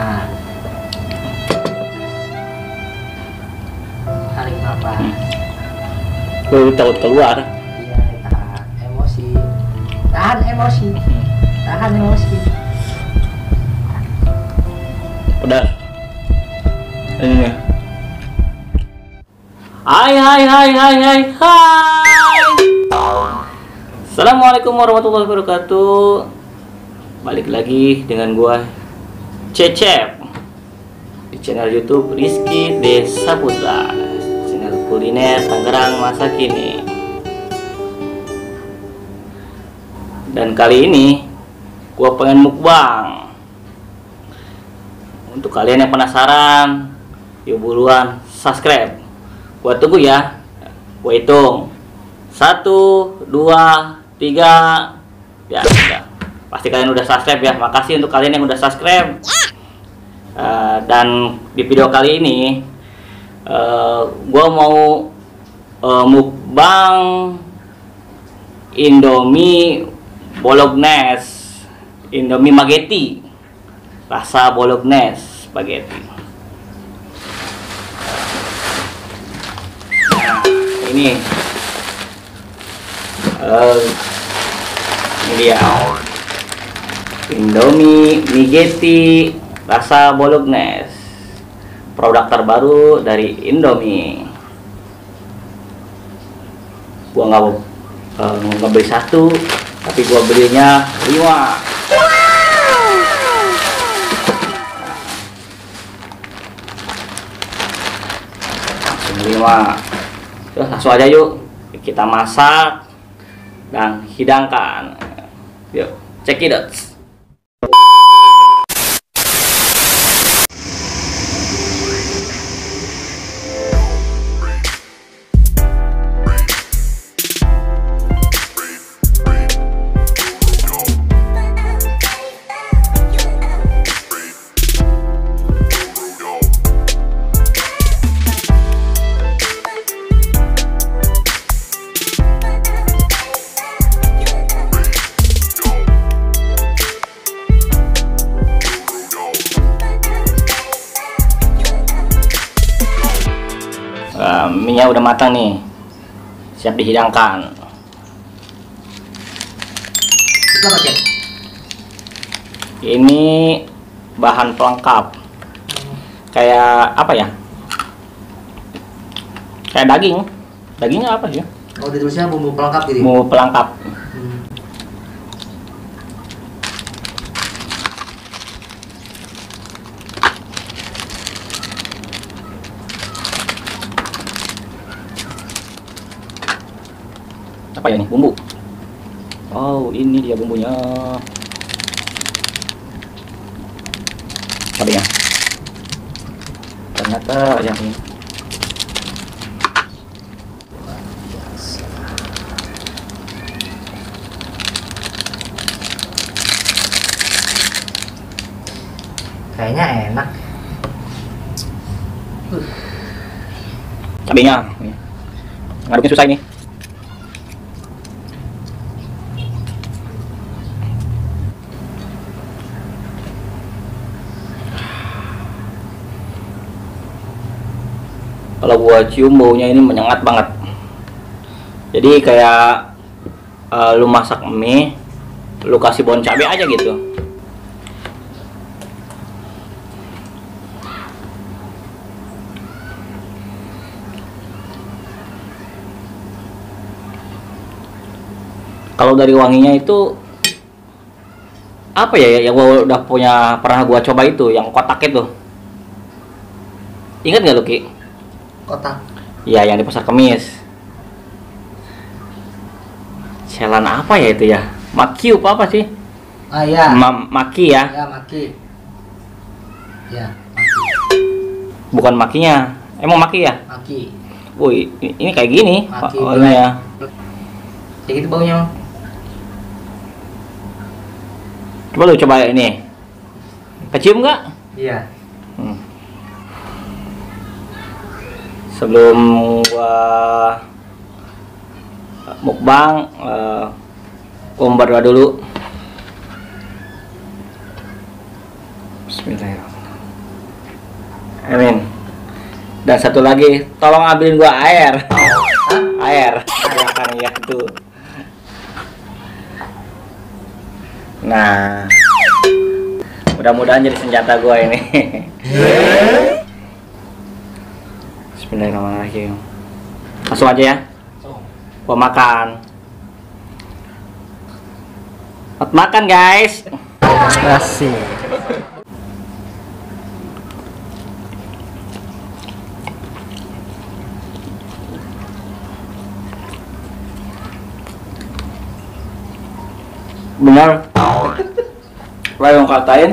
Tahan. Tarik nafas. Gue takut keluar. Iya, tahan emosi. Tahan emosi. Tahan emosi. Udah. Ini ya. Hai. Assalamualaikum warahmatullahi wabarakatuh. Balik lagi dengan gua Cecep di channel YouTube Rizky Desa Putra, channel kuliner Tangerang masa kini. Dan kali ini gua pengen mukbang. Untuk kalian yang penasaran, yuk buruan subscribe. Gua tunggu ya. Gua hitung 1, 2, 3. Ya udah. Pasti kalian udah subscribe ya. Makasih untuk kalian yang udah subscribe. Dan di video kali ini gua mau mukbang Indomie Bolognese, Indomie Spaghetti, rasa Bolognese spaghetti. Nah, ini dia Indomie Spaghetti rasa Bolognese, produk terbaru dari Indomie. Gua nggak beli satu, tapi gua belinya 5. Langsung aja yuk kita masak dan hidangkan. Yuk, check it out. Minyak udah matang nih, siap dihidangkan. Ini bahan pelengkap, kayak apa ya? Kayak dagingnya apa sih? Oh, ditulisnya bumbu pelengkap gitu. Bumbu pelengkap. Apa ya ini? Bumbu. Oh, ini dia bumbunya. Cabenya. Ternyata yang ini. Kayaknya enak. Cabenya. Ngaduknya susah ini. Kalau gua cium baunya ini menyengat banget. Jadi kayak lu masak mie, lu kasih bawang cabai aja gitu. Kalau dari wanginya itu apa ya, yang gua udah pernah gua coba itu yang kotak itu. Ingat nggak lu, Ki? Kotak. Iya, yang di pasar Kemis. Celan apa ya itu ya? Maki apa sih? Ah ya. Maki ya? Ya, maki. Ya, Bukan makinya. Emang maki ya? maki. Wih, ini kayak gini. Maki. Oh, ini ya. Kayak gitu baunya. Coba lu coba ini. Kecium nggak? Iya. Sebelum gua mukbang, gua berdoa dulu. Bismillahirrahmanirrahim. Amin. Dan satu lagi, tolong ambilin gua air. Air. Silakan ya tuh. Nah, mudah-mudahan jadi senjata gua ini. Bismillahirrahmanirrahim. Langsung aja ya. Gua makan. Selamat makan guys. Kasih. Benar. Lah yang katain.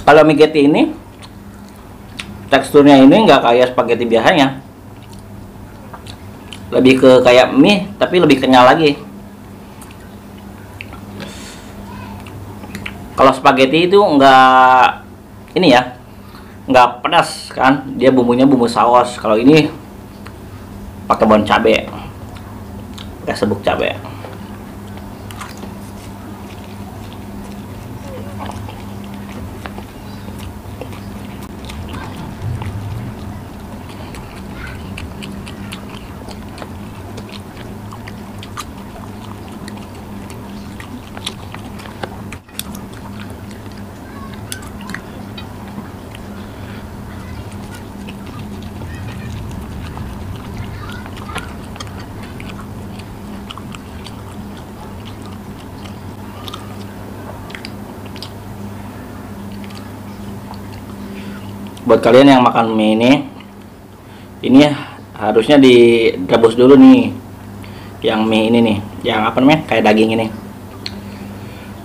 Kalau mie Getty ini teksturnya ini nggak kayak spaghetti biasanya. Lebih ke kayak mie tapi lebih kenyal lagi. Kalau spaghetti itu nggak ini ya, nggak pedas kan, dia bumbunya bumbu saus. Kalau ini pakai bawang cabe, pakai serbuk cabe. Buat kalian yang makan mie ini harusnya direbus dulu nih. Yang mie ini nih, yang apa namanya, kayak daging ini,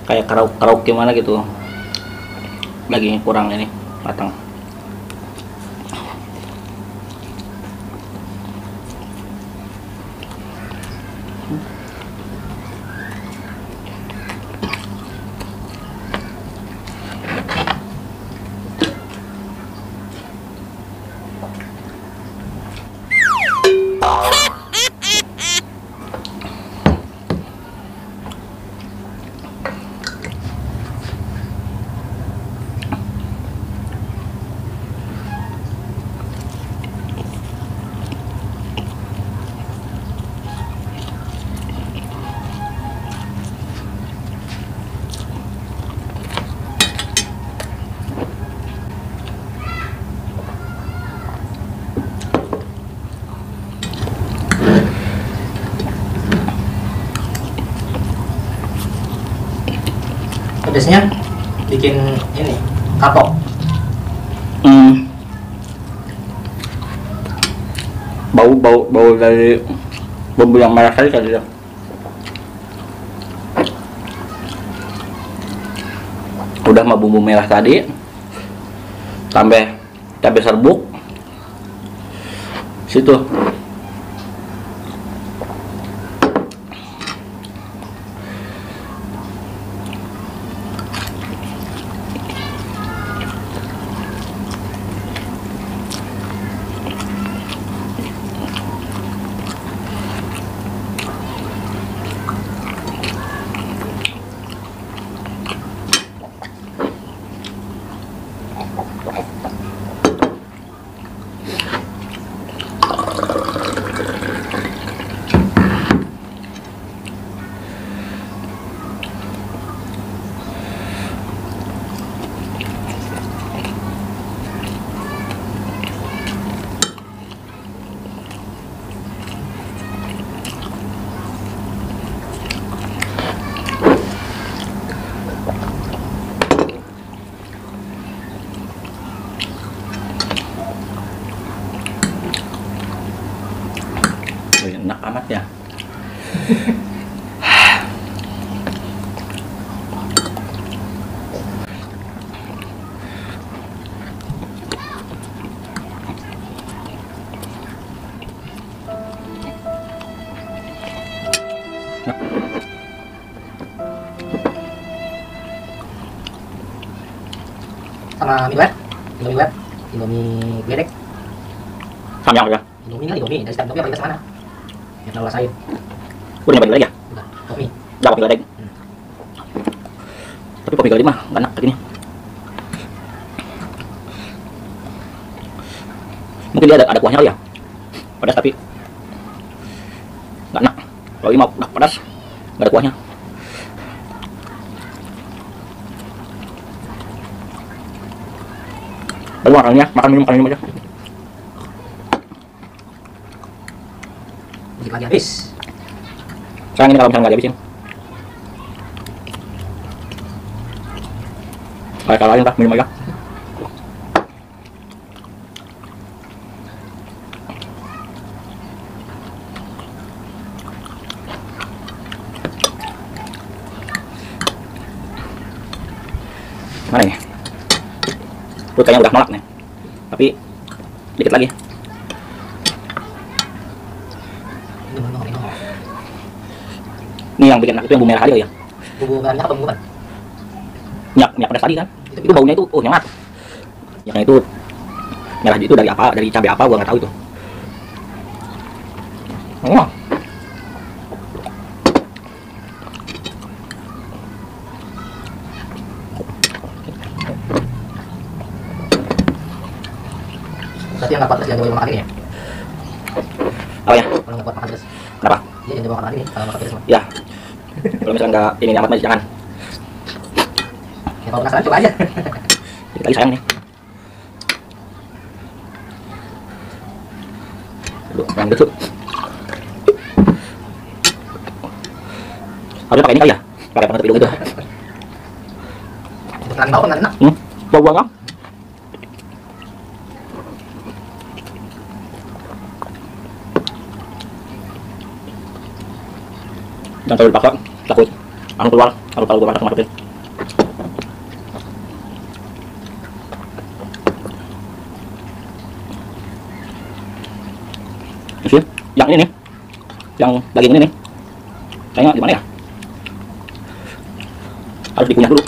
kayak keruk gimana gitu, dagingnya kurang ini matang. Pedasnya bikin ini kapok. Bau dari bumbu yang merah tadi ya. Udah mah bumbu merah tadi, tambah cabai serbuk situ. Enak amat ya. Sama mie wet, Indomie gledek. Samyang ya. Indomie dari setiap Indomie apa ikan semana? Yang terlalu rasain. Udah balik lagi ya? Udah, Indomie. Udah pakai gledek. Tapi kopi gali mah nggak enak kayak gini. Mungkin dia ada kuahnya kali ya. Pedas tapi nggak enak. Kalau ini mah udah pedas, nggak ada kuahnya. Baru makan minum aja. Dikit lagi habis. Sayang ini kalau misalnya nggak dihabisin. Kayak lain lah, minum aja. Mana ini? Perut kayaknya udah nolak nih. Tapi dikit lagi. Ini yang bikin enak itu yang bumbu merah tadi kali ya. Bumbu merahnya apa bumbu kan? Minyak pedas tadi kan. Itu baunya itu nyengat. Minyaknya itu merah itu dari apa? Dari cabai apa? Gua nggak tahu itu. Oh. Berarti yang nggak kuat pedas jangan coba makan ini ya? Apa ya? Kalau nggak kuat makan pedas. Kenapa? Iya jangan coba makan ini kalau makan pedas mah. Ya. Kalau misalkan nggak ini amat mah jangan. Ya kalau penasaran coba aja. Dikit lagi sayang nih. Aduh, yang gitu. Harusnya pakai ini kali ya? Pakai pengetuk hidung itu. Untuk nang bau kan enak. Bau kan? Jangan terlalu dipaksa, takut anu keluar, harus tahu gue masukin. Sih, yang ini nih, yang daging ini nih, kayaknya gimana ya? Harus dikunyah dulu.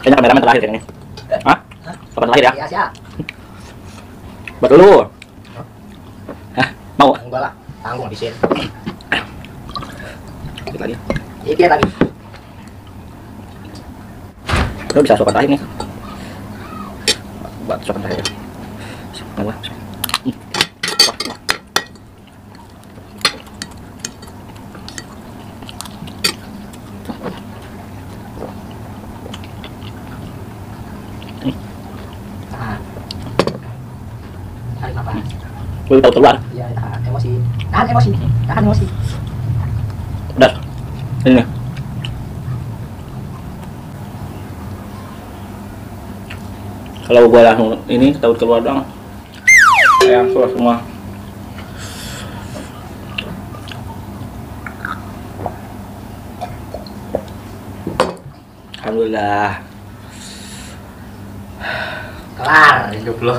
Kayaknya kameramen terakhir yang ini. Hah? Kapan terakhir ya? Iya siap. Buat dulu. Hah? Mau? Enggak lah, tanggung habisin. Dikit lagi. Dikit lagi. Lu bisa sopan terakhir nih. Buat sopan terakhir. Wah. Tarik apa? Gue tahu keluar. Iya, tahan emosi. Tahan emosi. Tahan emosi. Udah. Ini nih. Kalau gua langsung ini tahu keluar doang. Sayang semua. Alhamdulillah. Kelar hidup lo.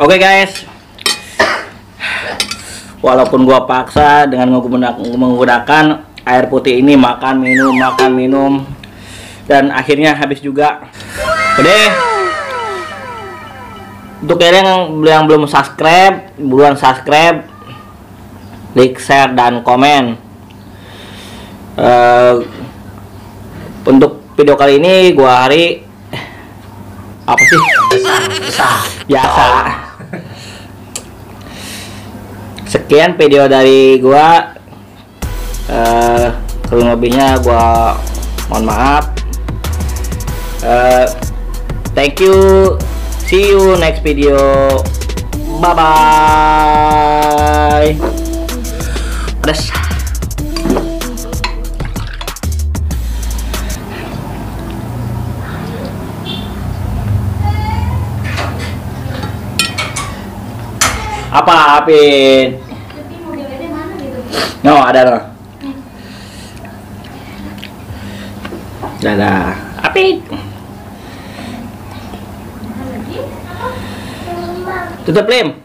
Oke guys. Walaupun gua paksa dengan menggunakan air putih ini makan minum dan akhirnya habis juga. Oke. Untuk kalian yang belum subscribe, buruan subscribe, like, share dan komen. Untuk video kali ini gua Hari apa sih? Biasa. Sekian video dari gua. Kurang lebihnya gua mohon maaf. Thank you. See you next video. Bye bye. Pedas. Apa Apin? No, ada loh. Dadah. Apin. Tutup Lim.